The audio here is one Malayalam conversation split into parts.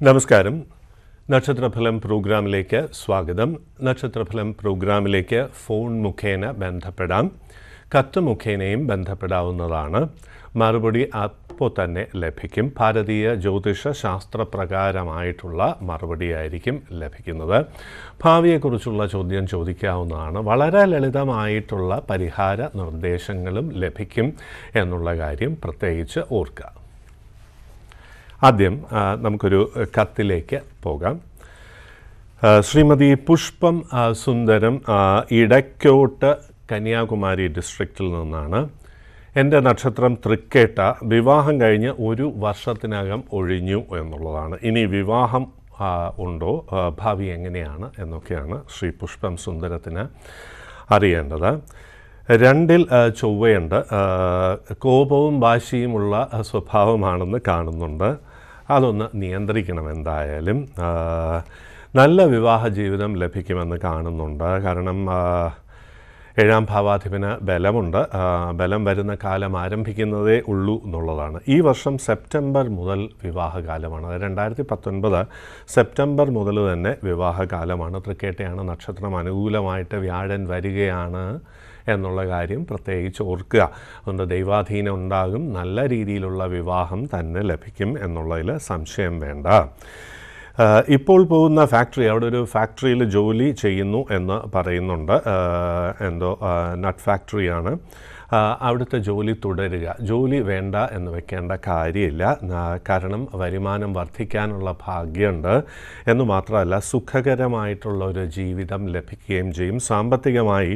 നമസ്കാരം. നക്ഷത്രഫലം പ്രോഗ്രാമിലേക്ക് സ്വാഗതം. നക്ഷത്രഫലം പ്രോഗ്രാമിലേക്ക് ഫോൺ മുഖേന ബന്ധപ്പെടാം, കത്ത് മുഖേനയും ബന്ധപ്പെടാവുന്നതാണ്. മറുപടി അപ്പോൾ തന്നെ ലഭിക്കും. ഭാരതീയ ജ്യോതിഷ ശാസ്ത്രപ്രകാരമായിട്ടുള്ള മറുപടിയായിരിക്കും ലഭിക്കുന്നത്. ഭാവിയെക്കുറിച്ചുള്ള ചോദ്യം ചോദിക്കാവുന്നതാണ്. വളരെ ലളിതമായിട്ടുള്ള പരിഹാര നിർദ്ദേശങ്ങളും ലഭിക്കും എന്നുള്ള കാര്യം പ്രത്യേകിച്ച് ഓർക്കുക. ആദ്യം നമുക്കൊരു കത്തിലേക്ക് പോകാം. ശ്രീമതി പുഷ്പം സുന്ദരം ഇടയ്ക്കോട്ട് കന്യാകുമാരി ഡിസ്ട്രിക്റ്റിൽ നിന്നാണ്. എൻ്റെ നക്ഷത്രം തൃക്കേട്ട. വിവാഹം കഴിഞ്ഞ് 1 വർഷത്തിനകം ഒഴിഞ്ഞു എന്നുള്ളതാണ്. ഇനി വിവാഹം ഉണ്ടോ, ഭാവി എങ്ങനെയാണ് എന്നൊക്കെയാണ് ശ്രീ പുഷ്പം സുന്ദരത്തിന് അറിയേണ്ടത്. 2-ൽ ചൊവ്വയുണ്ട്. കോപവും വാശിയുമുള്ള സ്വഭാവമാണെന്ന് കാണുന്നുണ്ട്. അതൊന്ന് നിയന്ത്രിക്കണം. എന്തായാലും നല്ല വിവാഹ ജീവിതം ലഭിക്കുമെന്ന് കാണുന്നുണ്ട്. കാരണം 7-ാം ഭാവാധിപന് ബലമുണ്ട്. ബലം വരുന്ന കാലം ആരംഭിക്കുന്നതേ ഉള്ളൂ എന്നുള്ളതാണ്. ഈ വർഷം സെപ്റ്റംബർ മുതൽ വിവാഹകാലമാണ്. 2019 സെപ്റ്റംബർ മുതൽ തന്നെ വിവാഹകാലമാണ്. തൃക്കേട്ടയാണ് നക്ഷത്രം. അനുകൂലമായിട്ട് വ്യാഴൻ വരികയാണ് എന്നുള്ള കാര്യം പ്രത്യേകിച്ച് ഓർക്കുക. അതുകൊണ്ട് ദൈവാധീനം ഉണ്ടാകും. നല്ല രീതിയിലുള്ള വിവാഹം തന്നെ ലഭിക്കും എന്നുള്ളതിൽ സംശയം വേണ്ട. ഇപ്പോൾ പോകുന്ന ഫാക്ടറി, അവിടെ ഒരു ഫാക്ടറിയിൽ ജോലി ചെയ്യുന്നു എന്ന് പറയുന്നുണ്ട്. എന്തോ നട്ട് ഫാക്ടറിയാണ്. അവിടുത്തെ ജോലി തുടരുക. ജോലി വേണ്ട എന്ന് വെക്കേണ്ട കാര്യമില്ല. കാരണം വരുമാനം വർദ്ധിക്കാനുള്ള ഭാഗ്യമുണ്ട് എന്ന് മാത്രമല്ല, സുഖകരമായിട്ടുള്ള ഒരു ജീവിതം ലഭിക്കുകയും ചെയ്യും. സാമ്പത്തികമായി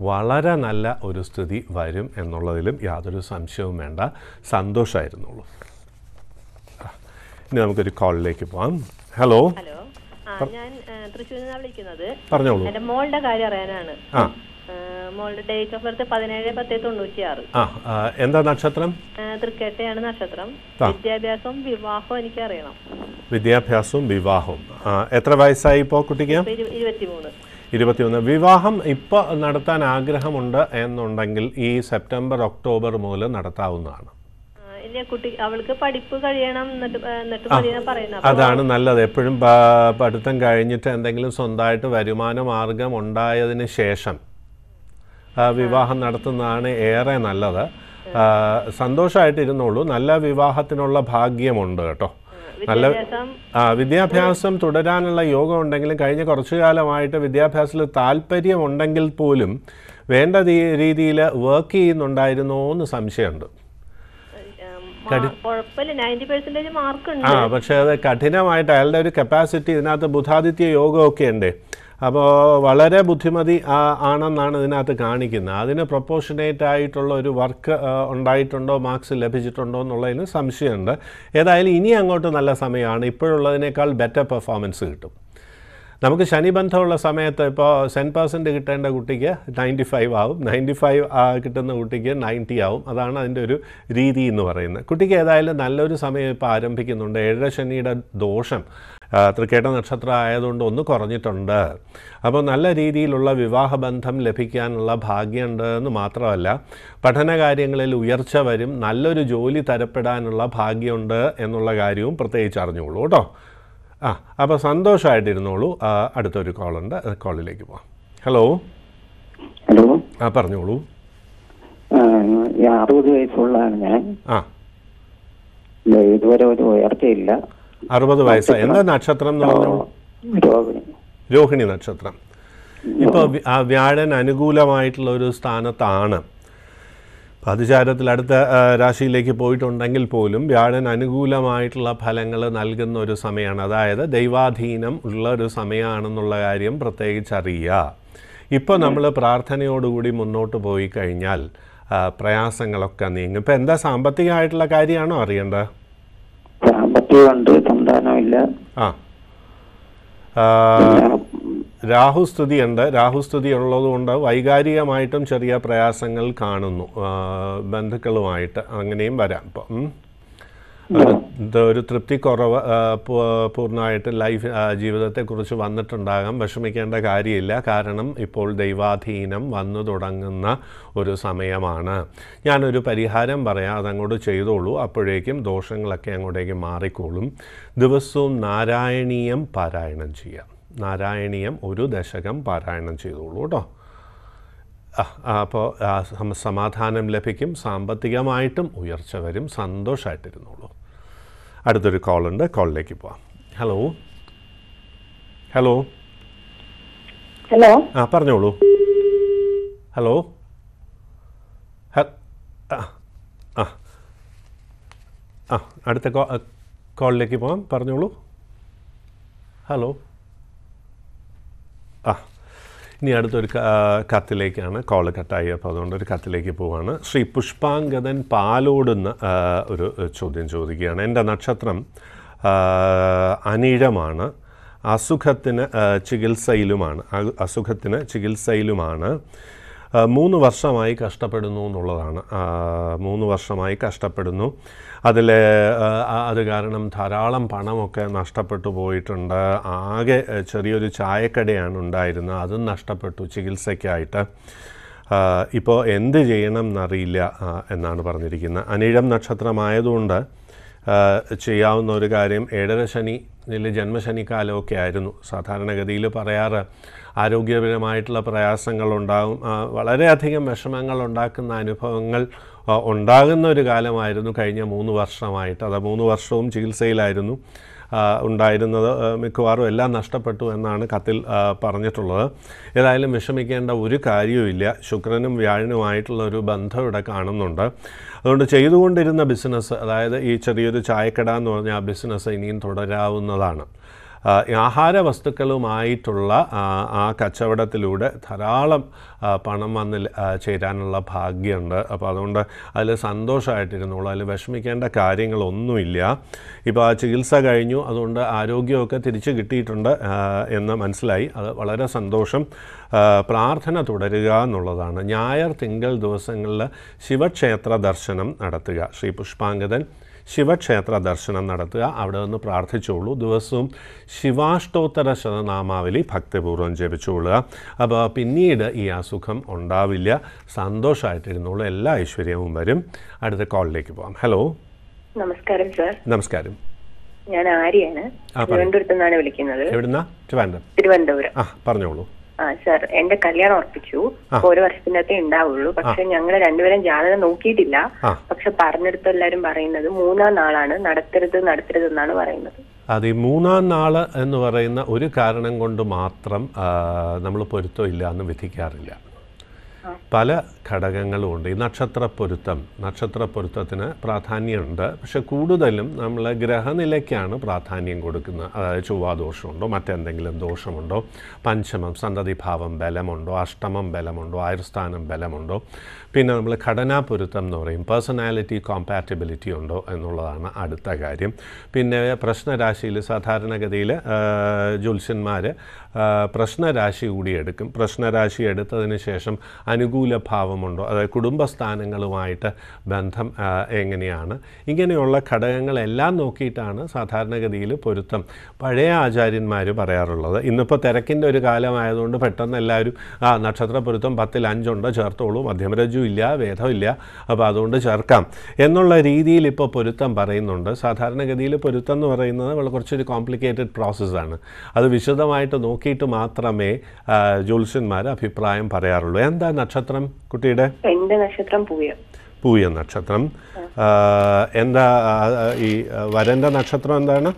വളരെ നല്ല ഒരു സ്ഥിതി വരും എന്നുള്ളതിലും യാതൊരു സംശയവും വേണ്ട. സന്തോഷമായിരുന്നുള്ളൂ. ഇനി നമുക്കൊരു കോളിലേക്ക് പോകാം. ഹലോ, ഞാൻ തൃശ്ശൂരിൽ നിന്നാണ് വിളിക്കുന്നത്. പറഞ്ഞോളൂ. എന്റെ മോളുടെ കാര്യം അറിയാനാണ്. മോളുടെ ഡേറ്റ് ഓഫ് ബർത്ത് 17/10/96. എന്താ നക്ഷത്രം? തൃക്കേട്ടയാണ് നക്ഷത്രം. വിദ്യാഭ്യാസവും വിവാഹവും എനിക്ക് അറിയണം. വിദ്യാഭ്യാസവും വിവാഹവും. എത്ര വയസ്സായി ഇപ്പോൾ കുട്ടിക്ക്? 23. വിവാഹം ഇപ്പോൾ നടത്താൻ ആഗ്രഹമുണ്ട് എന്നുണ്ടെങ്കിൽ ഈ സെപ്റ്റംബർ ഒക്ടോബർ മുതൽ നടത്താവുന്നതാണ്. അവൾക്ക് പഠിപ്പ് കഴിയണം, അതാണ് നല്ലത്. എപ്പോഴും പഠിത്തം കഴിഞ്ഞിട്ട് എന്തെങ്കിലും സ്വന്തമായിട്ട് വരുമാന മാർഗം ഉണ്ടായതിന് ശേഷം വിവാഹം നടത്തുന്നതാണ് ഏറെ നല്ലത്. സന്തോഷമായിട്ടിരുന്നോളൂ. നല്ല വിവാഹത്തിനുള്ള ഭാഗ്യമുണ്ട് കേട്ടോ. നല്ല വിദ്യാഭ്യാസം തുടരാനുള്ള യോഗം ഉണ്ടെങ്കിലും കഴിഞ്ഞ കുറച്ചു കാലമായിട്ട് വിദ്യാഭ്യാസത്തിൽ താല്പര്യമുണ്ടെങ്കിൽ പോലും വേണ്ട രീതിയിൽ വർക്ക് ചെയ്യുന്നുണ്ടായിരുന്നോ എന്ന് സംശയമുണ്ട്. പക്ഷേ അത് കഠിനമായിട്ട് അയാളുടെ ഒരു കപ്പാസിറ്റി, ഇതിനകത്ത് ബുധാദിത്യ യോഗമൊക്കെ ഉണ്ട്. അപ്പോൾ വളരെ ബുദ്ധിമതി ആണെന്നാണ് ഇതിനകത്ത് കാണിക്കുന്നത്. അതിന് പ്രൊപ്പോർഷനേറ്റ് ആയിട്ടുള്ള ഒരു വർക്ക് ഉണ്ടായിട്ടുണ്ടോ, മാർക്സ് ലഭിച്ചിട്ടുണ്ടോ എന്നുള്ളതിന് സംശയമുണ്ട്. ഏതായാലും ഇനി അങ്ങോട്ട് നല്ല സമയമാണ്. ഇപ്പോഴുള്ളതിനേക്കാൾ ബെറ്റർ പെർഫോമൻസ് കിട്ടും. നമുക്ക് ശനിബന്ധമുള്ള സമയത്ത് ഇപ്പോൾ 10% കിട്ടേണ്ട കുട്ടിക്ക് 95 ആവും, 95 കിട്ടുന്ന കുട്ടിക്ക് 90 ആവും. അതാണ് അതിൻ്റെ ഒരു രീതി എന്ന് പറയുന്നത്. കുട്ടിക്ക് ഏതായാലും നല്ലൊരു സമയം ഇപ്പോൾ ആരംഭിക്കുന്നുണ്ട്. 7 ശനിയുടെ ദോഷം തൃക്കേട്ട നക്ഷത്രം ആയതുകൊണ്ട് ഒന്ന് കുറഞ്ഞിട്ടുണ്ട്. അപ്പോൾ നല്ല രീതിയിലുള്ള വിവാഹബന്ധം ലഭിക്കാനുള്ള ഭാഗ്യമുണ്ട് എന്ന് മാത്രമല്ല, പഠനകാര്യങ്ങളിൽ ഉയർച്ച വരും. നല്ലൊരു ജോലി തരപ്പെടാനുള്ള ഭാഗ്യമുണ്ട് എന്നുള്ള കാര്യവും പ്രത്യേകിച്ച് അറിഞ്ഞോളൂ കേട്ടോ. അപ്പോൾ സന്തോഷമായിട്ടിരുന്നോളൂ. അടുത്തൊരു കോളുണ്ട്, കോളിലേക്ക് പോവാം. ഹലോ. പറഞ്ഞോളൂ. 60 വയസ്സുള്ളതാണ് ഞാൻ. ഇതുവരെ ഒരു ഉയർച്ചയില്ല. 60 വയസ്സ്. എന്താ നക്ഷത്രം എന്ന് പറഞ്ഞോളൂ? രോഹിണി നക്ഷത്രം. ഇപ്പോൾ വ്യാഴൻ അനുകൂലമായിട്ടുള്ള ഒരു സ്ഥാനത്താണ്. പതിചാരത്തിൽ അടുത്ത രാശിയിലേക്ക് പോയിട്ടുണ്ടെങ്കിൽ പോലും വ്യാഴൻ അനുകൂലമായിട്ടുള്ള ഫലങ്ങൾ നൽകുന്ന ഒരു സമയമാണ്. അതായത് ദൈവാധീനം ഉള്ള ഒരു സമയമാണെന്നുള്ള കാര്യം പ്രത്യേകിച്ച് അറിയുക. ഇപ്പോൾ നമ്മൾ പ്രാർത്ഥനയോടുകൂടി മുന്നോട്ട് പോയി കഴിഞ്ഞാൽ പ്രയാസങ്ങളൊക്കെ നീങ്ങും. ഇപ്പം എന്താ സാമ്പത്തികമായിട്ടുള്ള കാര്യമാണോ അറിയേണ്ടത്? സാമ്പത്തികമുണ്ട്, സന്താനമില്ല. രാഹുസ്ഥിതിയുണ്ട്. രാഹുസ്ഥിതി ഉള്ളതുകൊണ്ട് വൈകാരികമായിട്ടും ചെറിയ പ്രയാസങ്ങൾ കാണുന്നു. ബന്ധുക്കളുമായിട്ട് അങ്ങനെയും വരാം. ഇപ്പം ഒരു തൃപ്തിക്കുറവ് പൂർണ്ണമായിട്ട് ലൈഫ് ജീവിതത്തെക്കുറിച്ച് വന്നിട്ടുണ്ടാകാം. വിഷമിക്കേണ്ട കാര്യമില്ല. കാരണം ഇപ്പോൾ ദൈവാധീനം വന്നു തുടങ്ങുന്ന ഒരു സമയമാണ്. ഞാനൊരു പരിഹാരം പറയാം, അതങ്ങോട്ട് ചെയ്തോളൂ. അപ്പോഴേക്കും ദോഷങ്ങളൊക്കെ അങ്ങോട്ടേക്ക് മാറിക്കോളും. ദിവസവും നാരായണീയം പാരായണം ചെയ്യാം. നാരായണീയം 1 ദശകം പാരായണം ചെയ്തോളൂ കേട്ടോ. അപ്പോൾ സമാധാനം ലഭിക്കും, സാമ്പത്തികമായിട്ടും ഉയർച്ച വരും, സന്തോഷമായിട്ടിരുന്നോളൂ. അടുത്തൊരു കോളുണ്ട്, കോളിലേക്ക് പോവാം. ഹലോ ഹലോ ഹലോ പറഞ്ഞോളൂ. ഹലോ അടുത്ത കോളിലേക്ക് പോവാം, പറഞ്ഞോളൂ. ഹലോ ഇനി അടുത്തൊരു കത്തിലേക്കാണ്. കോള് കട്ടായി, അപ്പോൾ അതുകൊണ്ട് ഒരു കത്തിലേക്ക് പോവാണ്. ശ്രീ പുഷ്പാങ്കദൻ പാലോടുന്ന ഒരു ചോദ്യം ചോദിക്കുകയാണ്. എൻ്റെ നക്ഷത്രം അനിഴമാണ്. അസുഖത്തിന് ചികിത്സയിലുമാണ്. 3 വർഷമായി കഷ്ടപ്പെടുന്നു എന്നുള്ളതാണ്. 3 വർഷമായി കഷ്ടപ്പെടുന്നു. അത് കാരണം ധാരാളം പണമൊക്കെ നഷ്ടപ്പെട്ടു പോയിട്ടുണ്ട്. ആകെ ചെറിയൊരു ചായക്കടയാണ് ഉണ്ടായിരുന്നത്, അതും നഷ്ടപ്പെട്ടു ചികിത്സയ്ക്കായിട്ട്. ഇപ്പോൾ എന്ത് ചെയ്യണം എന്നറിയില്ല എന്നാണ് പറഞ്ഞിരിക്കുന്നത്. അനിഴം നക്ഷത്രമായതുകൊണ്ട് ചെയ്യാവുന്ന ഒരു കാര്യം, 7.5 ശനിയിൽ ജന്മശനിക്കാലമൊക്കെ ആയിരുന്നു. സാധാരണഗതിയിൽ പറയാറ് ആരോഗ്യപരമായിട്ടുള്ള പ്രയാസങ്ങളുണ്ടാകും, വളരെയധികം വിഷമങ്ങൾ ഉണ്ടാക്കുന്ന അനുഭവങ്ങൾ ഉണ്ടാകുന്ന ഒരു കാലമായിരുന്നു കഴിഞ്ഞ 3 വർഷമായിട്ട്. അത് 3 വർഷവും ചികിത്സയിലായിരുന്നു ഉണ്ടായിരുന്നത്. മിക്കവാറും എല്ലാം നഷ്ടപ്പെട്ടു എന്നാണ് കത്തിൽ പറഞ്ഞിട്ടുള്ളത്. ഏതായാലും വിഷമിക്കേണ്ട ഒരു കാര്യവുമില്ല. ശുക്രനും വ്യാഴനുമായിട്ടുള്ള ഒരു ബന്ധം ഇവിടെ കാണുന്നുണ്ട്. അതുകൊണ്ട് ചെയ്തുകൊണ്ടിരുന്ന ബിസിനസ്, അതായത് ഈ ചെറിയൊരു ചായക്കട എന്ന് പറഞ്ഞാൽ ആ ബിസിനസ് ഇനിയും തുടരാവുന്നതാണ്. ആഹാര വസ്തുക്കളുമായിട്ടുള്ള ആ കച്ചവടത്തിലൂടെ ധാരാളം പണം വന്ന് ചേരാനുള്ള ഭാഗ്യമുണ്ട്. അപ്പോൾ അതുകൊണ്ട് അതിൽ സന്തോഷമായിട്ടിരുന്നുള്ളൂ. അതിൽ വിഷമിക്കേണ്ട കാര്യങ്ങളൊന്നുമില്ല. ഇപ്പോൾ ആ ചികിത്സ കഴിഞ്ഞു, അതുകൊണ്ട് ആരോഗ്യമൊക്കെ തിരിച്ചു കിട്ടിയിട്ടുണ്ട് എന്ന് മനസ്സിലായി. അത് വളരെ സന്തോഷം. പ്രാർത്ഥന തുടരുക എന്നുള്ളതാണ്. ഞായർ തിങ്കൾ ദിവസങ്ങളിൽ ശിവക്ഷേത്ര ദർശനം നടത്തുക. ശ്രീ പുഷ്പാങ്കദൻ ശിവക്ഷേത്ര ദർശനം നടത്തുക, അവിടെ നിന്ന് പ്രാർത്ഥിച്ചോളൂ. ദിവസവും ശിവാഷ്ടോത്തര ശതനാമാവലി ഭക്തിപൂർവ്വം ജപിച്ചുകൊള്ളുക. അപ്പോൾ പിന്നീട് ഈ അസുഖം ഉണ്ടാവില്ല, സന്തോഷമായിട്ടിരുന്നോളൂ, എല്ലാ ഐശ്വര്യവും വരും. അടുത്ത കോളിലേക്ക് പോകാം. ഹലോ നമസ്കാരം സർ. നമസ്കാരം. ഞാൻ ആര്യാണ്, തിരുവനന്തപുരത്ത് നിന്നാണ് വിളിക്കുന്നത്. എവിടുന്നാ? തിരുവനന്തപുരം. പറഞ്ഞോളൂ. സർ, എന്റെ കല്യാണം ഉറപ്പിച്ചു. 1 വർഷത്തിനകത്തേ ഉണ്ടാവുള്ളൂ. പക്ഷെ ഞങ്ങൾ രണ്ടുപേരും ജാതകം നോക്കിയിട്ടില്ല. പക്ഷെ പറഞ്ഞെടുത്ത് എല്ലാരും പറയുന്നത് 3-ാം നാളാണ്, നടത്തരുത് എന്നാണ് പറയുന്നത്. അത് ഈ 3-ാം നാൾ എന്ന് പറയുന്ന ഒരു കാരണം കൊണ്ട് മാത്രം നമ്മൾ പൊരുത്തമില്ല എന്ന് വിധിക്കാറില്ല. പല ഘടകങ്ങളുമുണ്ട്. ഈ നക്ഷത്രപ്പൊരുത്തത്തിന് പ്രാധാന്യമുണ്ട്. പക്ഷെ കൂടുതലും നമ്മൾ ഗ്രഹനിലയ്ക്കാണ് പ്രാധാന്യം കൊടുക്കുന്നത്. അതായത് ചൊവ്വാദോഷമുണ്ടോ, മറ്റെന്തെങ്കിലും ദോഷമുണ്ടോ, പഞ്ചമം സന്തതിഭാവം ബലമുണ്ടോ, അഷ്ടമം ബലമുണ്ടോ, ആയുർസ്ഥാനം ബലമുണ്ടോ, പിന്നെ നമ്മൾ ഘടനാപൊരുത്തം എന്ന് പറയും, പേഴ്സണാലിറ്റി കോമ്പാറ്റബിലിറ്റി ഉണ്ടോ എന്നുള്ളതാണ് അടുത്ത കാര്യം. പിന്നെ പ്രശ്നരാശിയിൽ സാധാരണഗതിയിൽ ജ്യോത്സ്യന്മാർ പ്രശ്നരാശി കൂടി എടുക്കും. പ്രശ്നരാശി എടുത്തതിന് ശേഷം അനുകൂല ഭാവമുണ്ടോ, അതായത് കുടുംബസ്ഥാനങ്ങളുമായിട്ട് ബന്ധം എങ്ങനെയാണ്, ഇങ്ങനെയുള്ള ഘടകങ്ങളെല്ലാം നോക്കിയിട്ടാണ് സാധാരണഗതിയിൽ പൊരുത്തം പഴയ ആചാര്യന്മാർ പറയാറുള്ളത്. ഇന്നിപ്പോൾ തിരക്കിൻ്റെ ഒരു കാലമായതുകൊണ്ട് പെട്ടെന്ന് എല്ലാവരും നക്ഷത്ര പൊരുത്തം 10-ൽ 5 ഉണ്ട്, ചേർത്തോളൂ, മധ്യമരജ്ജു ഇല്ല, വേദമില്ല, അപ്പോൾ അതുകൊണ്ട് ചേർക്കാം എന്നുള്ള രീതിയിൽ ഇപ്പോൾ പൊരുത്തം പറയുന്നുണ്ട്. സാധാരണഗതിയിൽ പൊരുത്തം എന്ന് പറയുന്നത് കുറച്ചൊരു കോംപ്ലിക്കേറ്റഡ് പ്രോസസ്സാണ്. അത് വിശദമായിട്ട് നോക്കിയിട്ട് മാത്രമേ ജ്യോത്സ്യന്മാർ അഭിപ്രായം പറയാറുള്ളൂ. എന്താ നക്ഷത്രം കുട്ടിയുടെ? എൻ്റെ നക്ഷത്രം പൂയ നക്ഷത്രം. എന്താ ഈ വരൻ്റെ നക്ഷത്രം എന്താണ്?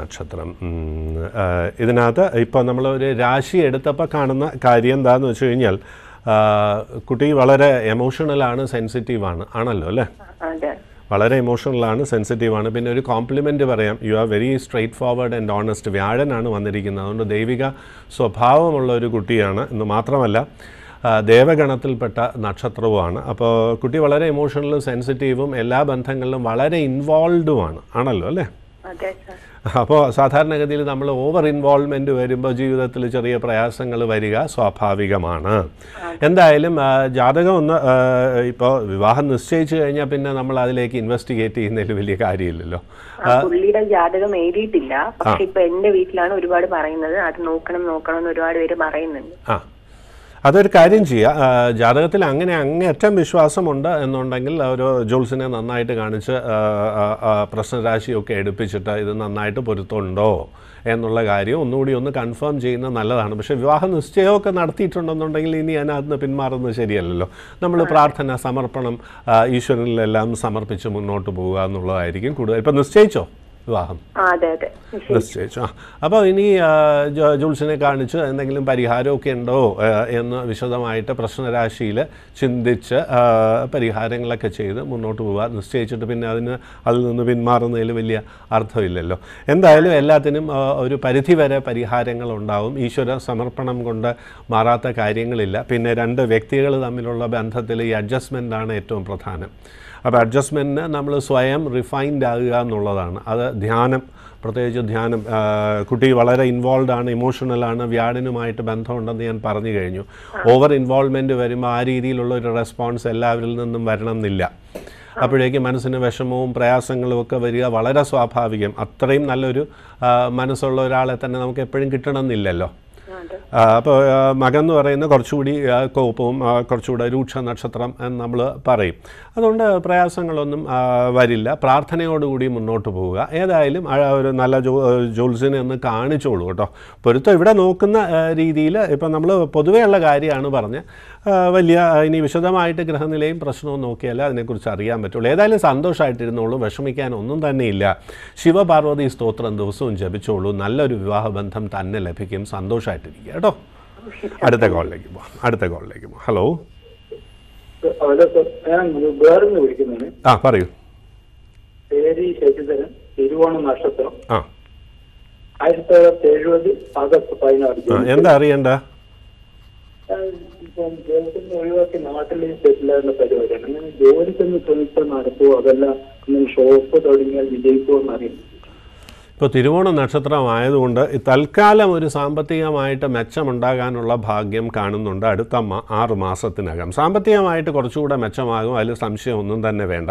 നക്ഷത്രം. ഇതിനകത്ത് ഇപ്പോൾ നമ്മളൊരു രാശി എടുത്തപ്പോൾ കാണുന്ന കാര്യം എന്താണെന്ന് വെച്ച് കഴിഞ്ഞാൽ കുട്ടി വളരെ എമോഷണലാണ്, സെൻസിറ്റീവാണ്, ആണല്ലോ അല്ലേ? വളരെ എമോഷണലാണ്, സെൻസിറ്റീവാണ്. പിന്നെ ഒരു കോംപ്ലിമെൻ്റ് പറയാം, you are very straightforward and honest. വ്യാഴനാണ് വന്നിരിക്കുന്നത്, അതുകൊണ്ട് ദൈവിക സ്വഭാവമുള്ള ഒരു കുട്ടിയാണ് എന്ന് മാത്രമല്ല ദേവഗണത്തിൽപ്പെട്ട നക്ഷത്രവുമാണ്. അപ്പോൾ കുട്ടി വളരെ എമോഷണലും സെൻസിറ്റീവും എല്ലാ ബന്ധങ്ങളിലും വളരെ ഇൻവോൾവുമാണ്, ആണല്ലോ അല്ലേ? അതെ സർ. അപ്പോൾ സാധാരണഗതിയിൽ നമ്മൾ ഓവർ ഇൻവോൾവ്മെൻറ്റ് വരുമ്പോൾ ജീവിതത്തിൽ ചെറിയ പ്രയാസങ്ങൾ വരിക സ്വാഭാവികമാണ്. എന്തായാലും ജാതകം ഒന്ന് ഇപ്പോൾ വിവാഹം നിശ്ചയിച്ചു കഴിഞ്ഞാൽ പിന്നെ നമ്മൾ അതിലേക്ക് ഇൻവെസ്റ്റിഗേറ്റ് ചെയ്യുന്നതിൽ വലിയ കാര്യമില്ലല്ലോ. പുള്ളിയുടെ ജാതകം എഴുതിയിട്ടില്ല, പക്ഷെ ഇപ്പൊ എന്റെ വീട്ടിലാണ് ഒരുപാട് പറയുന്നത് അത് നോക്കണം എന്ന് ഒരുപാട് പേര് പറയുന്നുണ്ട്. അതൊരു കാര്യം ചെയ്യുക, ജാതകത്തിൽ അങ്ങനെ അങ്ങേയറ്റം വിശ്വാസമുണ്ട് എന്നുണ്ടെങ്കിൽ ഒരു ജോത്സ്യനെ നന്നായിട്ട് കാണിച്ച് പ്രശ്നരാശിയൊക്കെ എടുപ്പിച്ചിട്ട് ഇത് നന്നായിട്ട് പൊരുത്തമുണ്ടോ എന്നുള്ള കാര്യം ഒന്നുകൂടി ഒന്ന് കൺഫേം ചെയ്യുന്നത് നല്ലതാണ്. പക്ഷേ വിവാഹ നിശ്ചയമൊക്കെ നടത്തിയിട്ടുണ്ടെന്നുണ്ടെങ്കിൽ ഇനി അതിനകത്ത് പിന്മാറുന്നത് ശരിയല്ലല്ലോ. നമ്മൾ പ്രാർത്ഥന സമർപ്പണം ഈശ്വരനിലെല്ലാം സമർപ്പിച്ച് മുന്നോട്ട് പോവുക എന്നുള്ളതായിരിക്കും കൂടുതൽ. ഇപ്പം നിശ്ചയിച്ചോ വിവാഹം? നിശ്ചയിച്ചു. അപ്പോൾ ഇനി ജോത്സ്യനെ കാണിച്ച് എന്തെങ്കിലും പരിഹാരമൊക്കെ ഉണ്ടോ എന്ന് വിശദമായിട്ട് പ്രശ്നരാശിയിൽ ചിന്തിച്ച് പരിഹാരങ്ങളൊക്കെ ചെയ്ത് മുന്നോട്ട് പോവുക. നിശ്ചയിച്ചിട്ട് പിന്നെ അതിൽ നിന്ന് പിന്മാറുന്നതിൽ വലിയ അർത്ഥമില്ലല്ലോ. എന്തായാലും എല്ലാത്തിനും ഒരു പരിധിവരെ പരിഹാരങ്ങളുണ്ടാവും. ഈശ്വര സമർപ്പണം കൊണ്ട് മാറാത്ത കാര്യങ്ങളില്ല. പിന്നെ രണ്ട് വ്യക്തികൾ തമ്മിലുള്ള ബന്ധത്തിൽ ഈ അഡ്ജസ്റ്റ്മെൻ്റാണ് ഏറ്റവും പ്രധാനം. അപ്പോൾ അഡ്ജസ്റ്റ്മെൻറ്റിന് നമ്മൾ സ്വയം റിഫൈൻഡ് ആകുക എന്നുള്ളതാണ്. അത് ധ്യാനം, പ്രത്യേകിച്ച് ധ്യാനം. കുട്ടി വളരെ ഇൻവോൾവ് ആണ്, ഇമോഷണലാണ്, വ്യാഴനുമായിട്ട് ബന്ധമുണ്ടെന്ന് ഞാൻ പറഞ്ഞു കഴിഞ്ഞു. ഓവർ ഇൻവോൾവ്മെൻറ്റ് വരുമ്പോൾ ആ രീതിയിലുള്ള ഒരു റെസ്പോൺസ് എല്ലാവരിൽ നിന്നും വരണം എന്നില്ല. അപ്പോഴേക്കും മനസ്സിന് വിഷമവും പ്രയാസങ്ങളും ഒക്കെ വരിക വളരെ സ്വാഭാവികം. അത്രയും നല്ലൊരു മനസ്സുള്ള ഒരാളെ തന്നെ നമുക്ക് എപ്പോഴും കിട്ടണമെന്നില്ലല്ലോ. അപ്പോൾ മകൻ എന്ന് പറയുന്ന കുറച്ചുകൂടി കോപവും കുറച്ചുകൂടെ രൂക്ഷ നക്ഷത്രം എന്ന് നമ്മൾ പറയും. അതുകൊണ്ട് പ്രയാസങ്ങളൊന്നും വരില്ല. പ്രാർത്ഥനയോടുകൂടി മുന്നോട്ട് പോവുക. ഏതായാലും ഒരു നല്ല ജോത്സ്യനെ ഒന്ന് കാണിച്ചോളൂ കേട്ടോ. പൊരുത്തം ഇവിടെ നോക്കുന്ന രീതിയിൽ ഇപ്പം നമ്മൾ പൊതുവെയുള്ള കാര്യമാണ് പറഞ്ഞ് വലിയ ഇനി വിശദമായിട്ട് ഗ്രഹനിലയും പ്രശ്നവും നോക്കിയാലേ അതിനെക്കുറിച്ച് അറിയാൻ പറ്റുള്ളൂ. ഏതായാലും സന്തോഷമായിട്ടിരുന്നോളൂ, വിഷമിക്കാനൊന്നും തന്നെയില്ല. ശിവപാർവതി സ്തോത്രം ദിവസവും ജപിച്ചോളൂ. നല്ലൊരു വിവാഹബന്ധം തന്നെ ലഭിക്കും. സന്തോഷമായിട്ടിരിക്കുക കേട്ടോ. അടുത്ത കോളിലേക്ക് പോവാം. ഹലോ. പറയൂ. എന്താ അറിയണ്ട? ഒഴിവാക്കി നാട്ടിൽ സെറ്റിലായിരുന്ന പരിപാടിയാണ്. അങ്ങനെ ജോലിക്കൊന്ന് ശ്രമിച്ചാൽ നടക്കുമോ, അതല്ല ഷോപ്പ് തുടങ്ങിയാൽ വിജയിക്കുമോ എന്നറിയാം. ഇപ്പോൾ തിരുവോണ നക്ഷത്രമായതുകൊണ്ട് തൽക്കാലം ഒരു സാമ്പത്തികമായിട്ട് മെച്ചമുണ്ടാകാനുള്ള ഭാഗ്യം കാണുന്നുണ്ട്. അടുത്ത 6 മാസത്തിനകം സാമ്പത്തികമായിട്ട് കുറച്ചുകൂടെ മെച്ചമാകും, അതിൽ സംശയമൊന്നും തന്നെ വേണ്ട.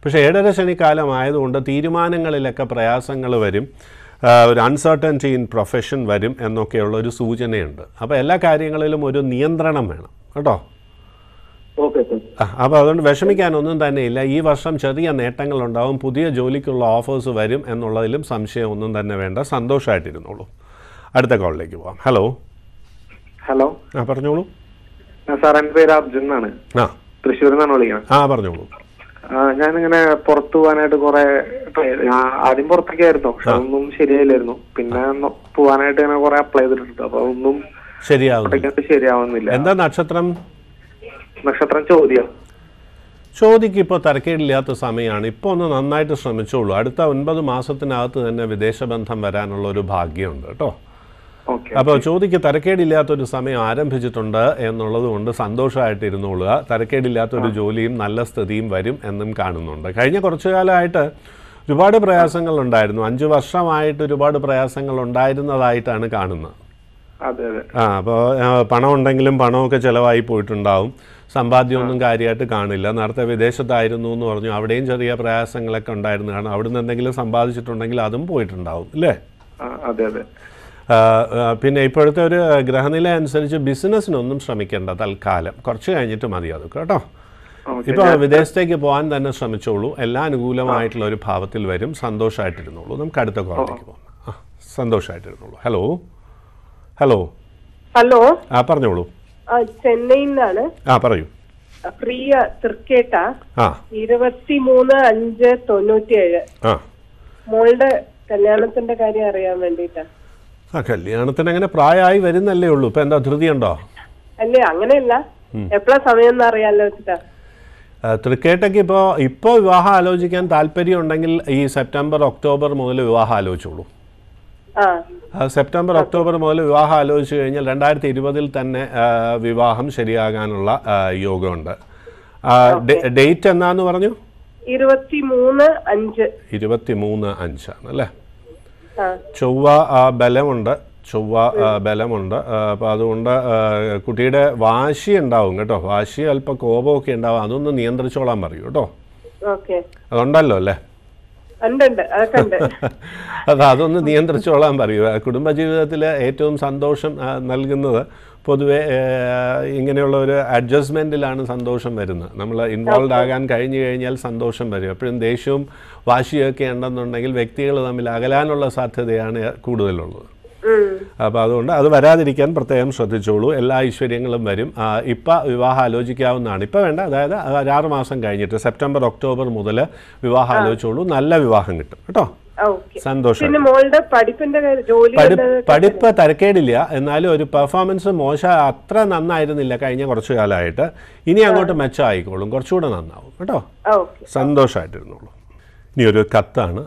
പക്ഷേ 7.5 ശനിക്കാലം ആയതുകൊണ്ട് തീരുമാനങ്ങളിലൊക്കെ പ്രയാസങ്ങൾ വരും, ഒരു അൺസർട്ടൻറ്റി ഇൻ പ്രൊഫഷൻ വരും എന്നൊക്കെയുള്ള ഒരു സൂചനയുണ്ട്. അപ്പോൾ എല്ലാ കാര്യങ്ങളിലും ഒരു നിയന്ത്രണം വേണം കേട്ടോ. അപ്പോൾ അതുകൊണ്ട് വിഷമിക്കാനൊന്നും തന്നെയില്ല. ഈ വർഷം ചെറിയ നേട്ടങ്ങളുണ്ടാവും, പുതിയ ജോലിക്കുള്ള ഓഫേഴ്സ് വരും എന്നുള്ളതിലും സംശയമൊന്നും തന്നെ വേണ്ട. സന്തോഷമായിട്ടിരുന്നോളൂ. അടുത്ത കോളിലേക്ക് പോവാം. ഹലോ. പറഞ്ഞോളൂ സാർ. എൻ്റെ പേര് അർജുൻ എന്നാണ്, തൃശ്ശൂരിൽ നിന്നാണ് വിളിക്കുന്നത്. പറഞ്ഞോളൂ. ഞാനിങ്ങനെ പുറത്തു പോകാനായിട്ട് ആദ്യം പുറത്തൊക്കെ ആയിരുന്നു, പക്ഷെ അതൊന്നും ശരിയായില്ലായിരുന്നു. പിന്നെ പോവാനായിട്ട് ഇങ്ങനെ കുറെ അപ്ലൈ ചെയ്തിട്ടുണ്ട്, അപ്പൊ അതൊന്നും ശരിയാവുന്നില്ല. എന്താ നക്ഷത്രം? നക്ഷത്രം ചോദിക്ക്. ഇപ്പോൾ തരക്കേടില്ലാത്ത സമയമാണ്. ഇപ്പോൾ ഒന്ന് നന്നായിട്ട് ശ്രമിച്ചോളൂ. അടുത്ത 9 മാസത്തിനകത്ത് തന്നെ വിദേശ ബന്ധം വരാനുള്ള ഒരു ഭാഗ്യമുണ്ട് കേട്ടോ. അപ്പോൾ ചോദിക്ക് തരക്കേടില്ലാത്തൊരു സമയം ആരംഭിച്ചിട്ടുണ്ട് എന്നുള്ളത് കൊണ്ട് സന്തോഷമായിട്ടിരുന്നോളുക. തരക്കേടില്ലാത്തൊരു ജോലിയും നല്ല സ്ഥിതിയും വരും എന്നും കാണുന്നുണ്ട്. കഴിഞ്ഞ കുറച്ചു കാലമായിട്ട് ഒരുപാട് പ്രയാസങ്ങളുണ്ടായിരുന്നു. 5 വർഷമായിട്ട് ഒരുപാട് പ്രയാസങ്ങൾ ഉണ്ടായിരുന്നതായിട്ടാണ് കാണുന്നത്. അപ്പോൾ പണം ഉണ്ടെങ്കിലും പണമൊക്കെ ചിലവായി പോയിട്ടുണ്ടാവും. സമ്പാദ്യമൊന്നും കാര്യമായിട്ട് കാണില്ല. നേരത്തെ വിദേശത്തായിരുന്നു എന്ന് പറഞ്ഞു, അവിടെയും ചെറിയ പ്രയാസങ്ങളൊക്കെ ഉണ്ടായിരുന്നു. കാരണം അവിടെ നിന്ന് എന്തെങ്കിലും സമ്പാദിച്ചിട്ടുണ്ടെങ്കിൽ അതും പോയിട്ടുണ്ടാവും അല്ലേ? പിന്നെ ഇപ്പോഴത്തെ ഒരു ഗ്രഹനില അനുസരിച്ച് ബിസിനസ്സിനൊന്നും ശ്രമിക്കേണ്ട തൽക്കാലം, കുറച്ച് കഴിഞ്ഞിട്ട് മതി അതൊക്കെ കേട്ടോ. ഇപ്പോൾ വിദേശത്തേക്ക് പോകാൻ തന്നെ ശ്രമിച്ചോളൂ. എല്ലാം അനുകൂലമായിട്ടുള്ള ഒരു ഭാവത്തിൽ വരും. സന്തോഷമായിട്ടിരുന്നോളൂ. നമുക്ക് അടുത്ത കോളിലേക്ക് പോകാം. സന്തോഷമായിട്ടിരുന്നോളൂ. ഹലോ. പറഞ്ഞോളൂ. ചെന്നൈയിൽ നിന്നാണ്. പറയൂ. പ്രിയ തൃക്കേട്ട 23/5/97. മോളുടെ കല്യാണത്തിന്റെ കാര്യം അറിയാൻ വേണ്ടിട്ടാ. കല്യാണത്തിന് അങ്ങനെ പ്രായമായി വരുന്നല്ലേ ഉള്ളൂ. ഇപ്പൊ എന്താ ധൃതിയുണ്ടോ? അല്ലേ, അങ്ങനെയല്ല, എപ്പോഴാ സമയം അറിയാലോ വെച്ചിട്ടാ. തൃക്കേട്ടയ്ക്ക് ഇപ്പോൾ വിവാഹം ആലോചിക്കാൻ താല്പര്യം ഉണ്ടെങ്കിൽ ഈ സെപ്റ്റംബർ ഒക്ടോബർ മുതൽ വിവാഹം ആലോചിച്ചോളൂ. സെപ്റ്റംബർ ഒക്ടോബർ മുതൽ വിവാഹം ആലോചിച്ച് കഴിഞ്ഞാൽ 2020 തന്നെ വിവാഹം ശരിയാകാനുള്ള യോഗമുണ്ട്. ഡേറ്റ് എന്നാന്ന് പറഞ്ഞു? 23/5. 23/5 ആണല്ലേ? ആ. ചൊവ്വ ബലമുണ്ട്, അപ്പോൾ അതുകൊണ്ട് കുട്ടിയുടെ വാശി ഉണ്ടാവും കേട്ടോ, വാശി അല്പം കോപമൊക്കെ ഉണ്ടാവും, അതൊന്ന് നിയന്ത്രിച്ചോളാൻ പറയൂ കേട്ടോ. അതുണ്ടല്ലോ അല്ലേ? അതൊന്ന് നിയന്ത്രിച്ചോളാൻ പറയൂ. കുടുംബജീവിതത്തിൽ ഏറ്റവും സന്തോഷം നൽകുന്നത് പൊതുവെ ഇങ്ങനെയുള്ള ഒരു അഡ്ജസ്റ്റ്മെൻറ്റിലാണ് സന്തോഷം വരുന്നത്. നമ്മൾ ഇൻവോൾവ് ആകാൻ കഴിഞ്ഞു കഴിഞ്ഞാൽ സന്തോഷം വരും. എപ്പോഴും ദേഷ്യവും വാശിയൊക്കെ ഉണ്ടെന്നുണ്ടെങ്കിൽ വ്യക്തികൾ തമ്മിൽ അകലാനുള്ള സാധ്യതയാണ് കൂടുതലുള്ളത്. അപ്പോൾ അതുകൊണ്ട് അത് വരാതിരിക്കാൻ പ്രത്യേകം ശ്രദ്ധിച്ചോളൂ. എല്ലാ ഐശ്വര്യങ്ങളും വരും. ഇപ്പം വിവാഹം ആലോചിക്കാവുന്നതാണ്. ഇപ്പം വേണ്ട, അതായത് 6 മാസം കഴിഞ്ഞിട്ട് സെപ്റ്റംബർ ഒക്ടോബർ മുതൽ വിവാഹം ആലോചിച്ചോളൂ. നല്ല വിവാഹം കിട്ടും കേട്ടോ. സന്തോഷം. പഠിപ്പ് തരക്കേടില്ല, എന്നാലും ഒരു പെർഫോമൻസ് അത്ര നന്നായിരുന്നില്ല കഴിഞ്ഞ കുറച്ചു കാലമായിട്ട്. ഇനി അങ്ങോട്ട് മെച്ചമായിക്കോളും, കുറച്ചുകൂടെ നന്നാവും കേട്ടോ. സന്തോഷമായിട്ടിരുന്നോളൂ. ഇനി ഒരു കത്താണ്.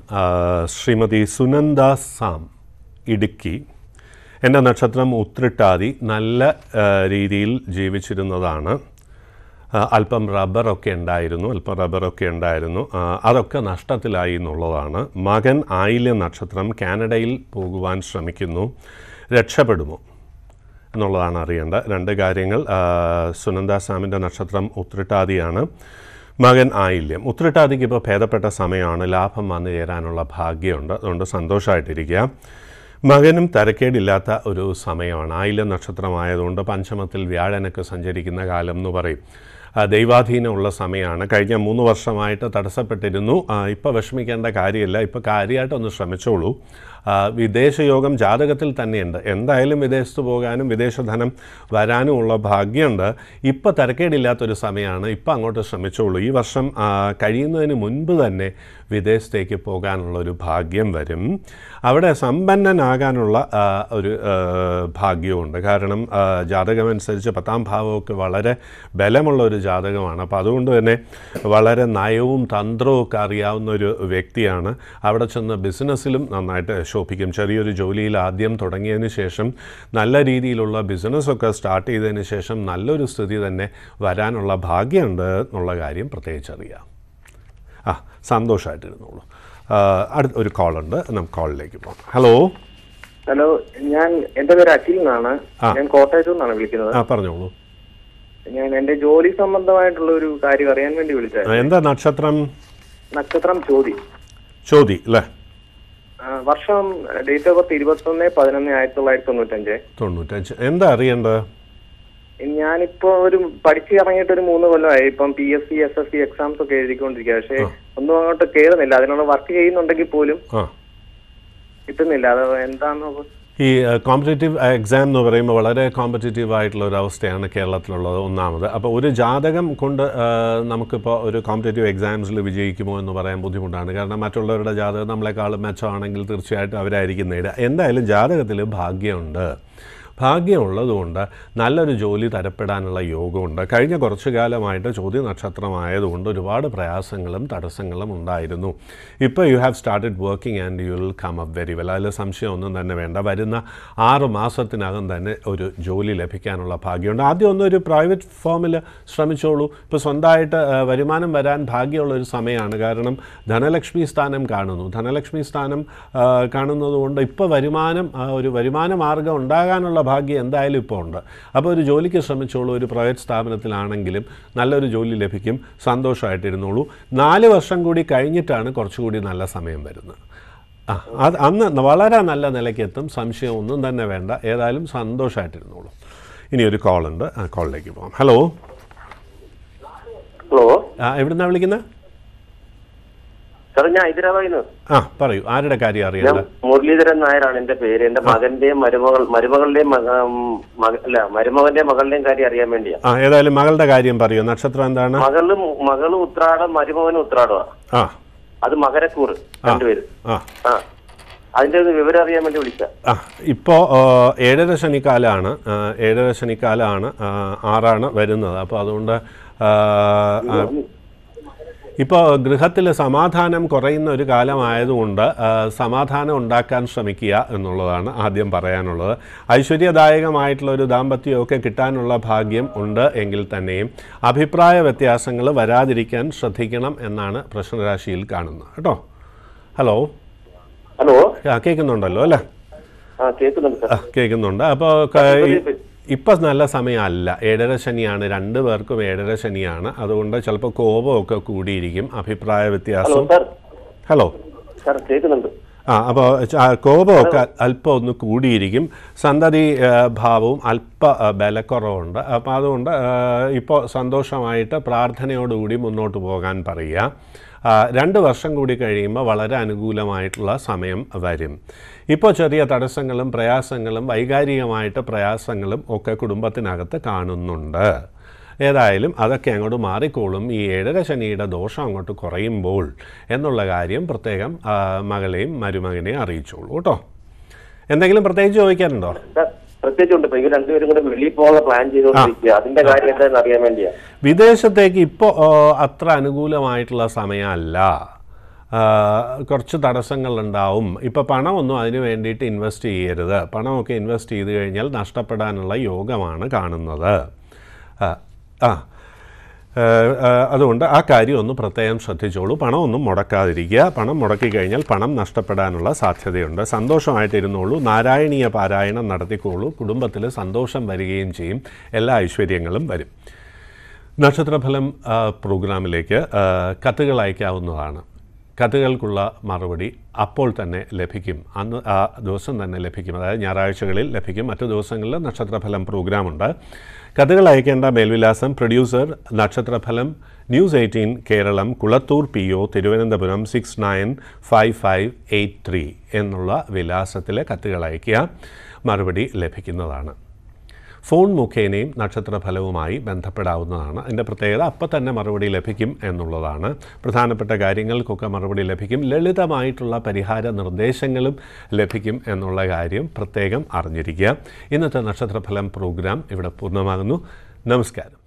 ശ്രീമതി സുനന്ദ സാം, ഇടുക്കി. എൻ്റെ നക്ഷത്രം ഉത്രട്ടാതി. നല്ല രീതിയിൽ ജീവിച്ചിരുന്നതാണ്. അല്പം റബ്ബറൊക്കെ ഉണ്ടായിരുന്നു. അതൊക്കെ നഷ്ടത്തിലായി എന്നുള്ളതാണ്. മകൻ ആയില്യം നക്ഷത്രം, കാനഡയിൽ പോകുവാൻ ശ്രമിക്കുന്നു. രക്ഷപ്പെടുമോ എന്നുള്ളതാണ് അറിയേണ്ടത്. 2 കാര്യങ്ങൾ. സുനന്ദ സാമിൻ്റെ നക്ഷത്രം ഉത്രട്ടാതിയാണ്, മകൻ ആയില്യം. ഉത്രട്ടാതിക്ക് ഇപ്പോൾ ഭേദപ്പെട്ട സമയമാണ്, ലാഭം വന്നു ചേരാനുള്ള ഭാഗ്യമുണ്ട്. അതുകൊണ്ട് സന്തോഷമായിട്ടിരിക്കുക. മകനും തരക്കേടില്ലാത്ത ഒരു സമയമാണ്. ആയില്യം നക്ഷത്രമായതുകൊണ്ട് പഞ്ചമത്തിൽ വ്യാഴനൊക്കെ സഞ്ചരിക്കുന്ന കാലം എന്ന് പറയും. ദൈവാധീനമുള്ള സമയമാണ്. കഴിഞ്ഞ 3 വർഷമായിട്ട് തടസ്സപ്പെട്ടിരുന്നു. ഇപ്പോൾ വിഷമിക്കേണ്ട കാര്യമില്ല. ഇപ്പോൾ കാര്യമായിട്ടൊന്ന് ശ്രമിച്ചോളൂ. വിദേശയോഗം ജാതകത്തിൽ തന്നെയുണ്ട്. എന്തായാലും വിദേശത്ത് പോകാനും വിദേശധനം വരാനുമുള്ള ഭാഗ്യമുണ്ട്. ഇപ്പോൾ തരക്കേടില്ലാത്തൊരു സമയമാണ്. ഇപ്പോൾ അങ്ങോട്ട് ശ്രമിച്ചോളൂ. ഈ വർഷം കഴിയുന്നതിന് മുൻപ് തന്നെ വിദേശത്തേക്ക് പോകാനുള്ളൊരു ഭാഗ്യം വരും. അവിടെ സമ്പന്നനാകാനുള്ള ഒരു ഭാഗ്യമുണ്ട്. കാരണം ജാതകമനുസരിച്ച് 10ാം ഭാവമൊക്കെ വളരെ ബലമുള്ള ഒരു ജാതകമാണ്. അപ്പോൾ അതുകൊണ്ട് തന്നെ വളരെ നയവും തന്ത്രവും ഒക്കെ അറിയാവുന്ന ഒരു വ്യക്തിയാണ്. അവിടെ ചെന്ന് ബിസിനസ്സിലും നന്നായിട്ട് ശോഭിക്കും. ചെറിയൊരു ജോലിയിൽ ആദ്യം തുടങ്ങിയതിന് ശേഷം നല്ല രീതിയിലുള്ള ബിസിനസ്സൊക്കെ സ്റ്റാർട്ട് ചെയ്തതിന് ശേഷം നല്ലൊരു സ്ഥിതി തന്നെ വരാനുള്ള ഭാഗ്യമുണ്ട് എന്നുള്ള കാര്യം പ്രത്യേകിച്ചറിയാം. സന്തോഷമായിട്ടിരുന്നുള്ളൂ. അടുത്ത ഒരു കോളുണ്ട്, നമുക്ക് കോളിലേക്ക് പോകാം. ഹലോ. എൻ്റെ പേര് അഖിൽ എന്നാണ്. ഞാൻ കോട്ടയത്തു നിന്നാണ് വിളിക്കുന്നത്. പറഞ്ഞോളൂ. ഞാൻ എൻ്റെ ജോലി സംബന്ധമായിട്ടുള്ള ഒരു കാര്യം അറിയാൻ വേണ്ടി വിളിച്ചത്. എന്താ നക്ഷത്രം? നക്ഷത്രം ചോതി. ചോതി അല്ലേ? വർഷം ഡേറ്റ് ഓഫ് ബർത്ത് 21/11/1995. എന്താ അറിയേണ്ടത്? ഞാനിപ്പോ പഠിച്ചു ഇറങ്ങിയിട്ട് ഒരു 3 കൊല്ലമായി. ഇപ്പം PSC SSC എക്സാംസ് ഒക്കെ എഴുതിക്കൊണ്ടിരിക്കുക. പക്ഷെ ഒന്നും അങ്ങോട്ട് കേറുന്നില്ല. അതിനുള്ള വർക്ക് ചെയ്യുന്നുണ്ടെങ്കിൽ പോലും കിട്ടുന്നില്ല. അത് എന്താണെന്ന്. ഈ കോമ്പറ്റേറ്റീവ് എക്സാം എന്ന് പറയുമ്പോൾ വളരെ കോമ്പറ്റേറ്റീവ് ആയിട്ടുള്ള ഒരു അവസ്ഥയാണ് കേരളത്തിലുള്ളത്, ഒന്നാമത്. അപ്പോൾ ഒരു ജാതകം കൊണ്ട് നമുക്കിപ്പോൾ ഒരു കോമ്പറ്റേറ്റീവ് എക്സാംസിൽ വിജയിക്കുമോ എന്ന് പറയാൻ ബുദ്ധിമുട്ടാണ്. കാരണം മറ്റുള്ളവരുടെ ജാതകം നമ്മളെക്കാളും മെച്ചമാണെങ്കിൽ തീർച്ചയായിട്ടും അവരായിരിക്കും നേടുക. എന്തായാലും ജാതകത്തിൽ ഭാഗ്യമുണ്ട്. ഭാഗ്യമുള്ളതുകൊണ്ട് നല്ലൊരു ജോലി തരപ്പെടാനുള്ള യോഗമുണ്ട്. കഴിഞ്ഞ കുറച്ചു കാലമായിട്ട് ചോദ്യ നക്ഷത്രമായതുകൊണ്ട് ഒരുപാട് പ്രയാസങ്ങളും തടസ്സങ്ങളും ഉണ്ടായിരുന്നു. ഇപ്പോൾ you have started working and you will come up very well. അതിൽ സംശയമൊന്നും തന്നെ വേണ്ട. വരുന്ന 6 മാസത്തിനകം തന്നെ ഒരു ജോലി ലഭിക്കാനുള്ള ഭാഗ്യമുണ്ട്. ആദ്യം ഒന്നൊരു പ്രൈവറ്റ് ഫേമിൽ ശ്രമിച്ചോളൂ. ഇപ്പോൾ സ്വന്തമായിട്ട് വരുമാനം വരാൻ ഭാഗ്യമുള്ളൊരു സമയമാണ്. കാരണം ധനലക്ഷ്മി സ്ഥാനം കാണുന്നു. ധനലക്ഷ്മി സ്ഥാനം കാണുന്നതുകൊണ്ട് ഇപ്പോൾ ഒരു വരുമാന മാർഗം ഉണ്ടാകാനുള്ള ഭാഗ്യം എന്തായാലും ഇപ്പോൾ ഉണ്ട്. അപ്പോൾ ഒരു ജോലിക്ക് ശ്രമിച്ചോളൂ. ഒരു പ്രൈവറ്റ് സ്ഥാപനത്തിലാണെങ്കിലും നല്ലൊരു ജോലി ലഭിക്കും. സന്തോഷമായിട്ടിരുന്നോളൂ. 4 വർഷം കൂടി കഴിഞ്ഞിട്ടാണ് കുറച്ചുകൂടി നല്ല സമയം വരുന്നത്. അത് അന്ന് വളരെ നല്ല നിലയ്ക്ക് എത്തും. സംശയം ഒന്നും തന്നെ വേണ്ട. ഏതായാലും സന്തോഷമായിട്ടിരുന്നോളൂ. ഇനി ഒരു കോളുണ്ട്, ആ കോളിലേക്ക് പോകാം. ഹലോ. എവിടുന്നാണ് വിളിക്കുന്നത്? ഞാൻ ഹൈദരാബാദിൽ നിന്ന്. പറയൂ, ആരുടെ കാര്യം അറിയാം? മുരളീധരൻ നായരാണ് എന്റെ പേര്. എന്റെ മകന്റെയും മരുമകളുടെയും മകളുടെയും കാര്യം അറിയാൻ വേണ്ടിയാ. ഏതായാലും മകളുടെ കാര്യം പറയൂ. നക്ഷത്രം എന്താണ്? മകള് ഉത്രാടം, മരുമകന് ഉത്രാടമാ. അത് മകരക്കൂറ്, രണ്ടുപേരും. അതിന്റെ വിവരം അറിയാൻ വേണ്ടി വിളിച്ച. ഇപ്പോ 7.5 ശനിക്കാലാണ്. 7.5 ശനിക്കാലാണ് 6 വരുന്നത്. അപ്പോൾ അതുകൊണ്ട് ഇപ്പോൾ ഗൃഹത്തിൽ സമാധാനം കുറയുന്ന ഒരു കാലമായതുകൊണ്ട് സമാധാനം ഉണ്ടാക്കാൻ ശ്രമിക്കുക എന്നുള്ളതാണ് ആദ്യം പറയാനുള്ളത്. ഐശ്വര്യദായകമായിട്ടുള്ള ഒരു ദാമ്പത്യമൊക്കെ കിട്ടാനുള്ള ഭാഗ്യം ഉണ്ട് എങ്കിൽ തന്നെയും അഭിപ്രായ വ്യത്യാസങ്ങൾ വരാതിരിക്കാൻ ശ്രദ്ധിക്കണം എന്നാണ് പ്രശ്നരാശിയിൽ കാണുന്നത് കേട്ടോ. ഹലോ കേൾക്കുന്നുണ്ടല്ലോ അല്ലേ? കേൾക്കുന്നുണ്ട്. അപ്പോൾ ഇപ്പം നല്ല സമയമല്ല, 7:30 ശനിയാണ്, 2 പേർക്കും 7:30 ശനിയാണ്. അതുകൊണ്ട് ചിലപ്പോൾ കോപമൊക്കെ കൂടിയിരിക്കും, അഭിപ്രായ വ്യത്യാസം. ഹലോ അപ്പോൾ കോപമൊക്കെ അല്പം ഒന്ന് കൂടിയിരിക്കും, സന്തതി ഭാവവും അല്പ ബലക്കുറവുണ്ട്. അപ്പോൾ അതുകൊണ്ട് ഇപ്പോൾ സന്തോഷമായിട്ട് പ്രാർത്ഥനയോടുകൂടി മുന്നോട്ട് പോകാൻ പറയുക. 2 വർഷം കൂടി കഴിയുമ്പോൾ വളരെ അനുകൂലമായിട്ടുള്ള സമയം വരും. ഇപ്പോൾ ചെറിയ തടസ്സങ്ങളും പ്രയാസങ്ങളും വൈകാരികമായിട്ട് പ്രയാസങ്ങളും ഒക്കെ കുടുംബത്തിനകത്ത് കാണുന്നുണ്ട്. ഏതായാലും അതൊക്കെ അങ്ങോട്ട് മാറിക്കോളും. ഈ 7:30 ശനിയുടെ ദോഷം അങ്ങോട്ട് കുറയുമ്പോൾ എന്നുള്ള കാര്യം പ്രത്യേകം മകളെയും മരുമകനെയും അറിയിച്ചോളൂ കേട്ടോ. എന്തെങ്കിലും പ്രത്യേകിച്ച് ചോദിക്കാനുണ്ടോ? വിദേശത്തേക്ക് ഇപ്പോൾ അത്ര അനുകൂലമായിട്ടുള്ള സമയമല്ല, കുറച്ച് തടസ്സങ്ങളുണ്ടാവും. ഇപ്പോൾ പണമൊന്നും അതിന് വേണ്ടിയിട്ട് ഇൻവെസ്റ്റ് ചെയ്യരുത്. പണമൊക്കെ ഇൻവെസ്റ്റ് ചെയ്ത് കഴിഞ്ഞാൽ നഷ്ടപ്പെടാനുള്ള യോഗമാണ് കാണുന്നത്. അതുകൊണ്ട് ആ കാര്യം ഒന്ന് പ്രത്യേകം ശ്രദ്ധിച്ചോളൂ. പണമൊന്നും മുടക്കാതിരിക്കുക. പണം മുടക്കി കഴിഞ്ഞാൽ പണം നഷ്ടപ്പെടാനുള്ള സാധ്യതയുണ്ട്. സന്തോഷമായിട്ടിരുന്നോളൂ, നാരായണീയ പാരായണം നടത്തിക്കോളൂ. കുടുംബത്തിൽ സന്തോഷം വരികയും ചെയ്യും, എല്ലാ ഐശ്വര്യങ്ങളും വരും. നക്ഷത്രഫലം പ്രോഗ്രാമിലേക്ക് കത്തുകൾ അയക്കാവുന്നതാണ്. കത്തുകൾക്കുള്ള മറുപടി അപ്പോൾ തന്നെ ലഭിക്കും, അന്ന് ആ ദിവസം തന്നെ ലഭിക്കും. അതായത് ഞായറാഴ്ചകളിൽ ലഭിക്കും. മറ്റു ദിവസങ്ങളിൽ നക്ഷത്രഫലം പ്രോഗ്രാമുണ്ട്. കഥകൾ അയക്കേണ്ട മേൽവിലാസം പ്രൊഡ്യൂസർ നക്ഷത്രഫലം ന്യൂസ് 18 കേരളം കുളത്തൂർ PO തിരുവനന്തപുരം 695583 എന്നുള്ള വിലാസത്തിൽ കത്തുകൾ അയക്കുക. മറുപടി ലഭിക്കുന്നതാണ്. ഫോൺ മുഖേനയും നക്ഷത്രഫലവുമായി ബന്ധപ്പെടാവുന്നതാണ്. അതിൻ്റെ പ്രത്യേകത അപ്പം തന്നെ മറുപടി ലഭിക്കും എന്നുള്ളതാണ്. പ്രധാനപ്പെട്ട കാര്യങ്ങൾക്കൊക്കെ മറുപടി ലഭിക്കും. ലളിതമായിട്ടുള്ള പരിഹാര നിർദ്ദേശങ്ങളും ലഭിക്കും എന്നുള്ള കാര്യം പ്രത്യേകം അറിഞ്ഞിരിക്കുക. ഇന്നത്തെ നക്ഷത്രഫലം പ്രോഗ്രാം ഇവിടെ പൂർണ്ണമാകുന്നു. നമസ്കാരം.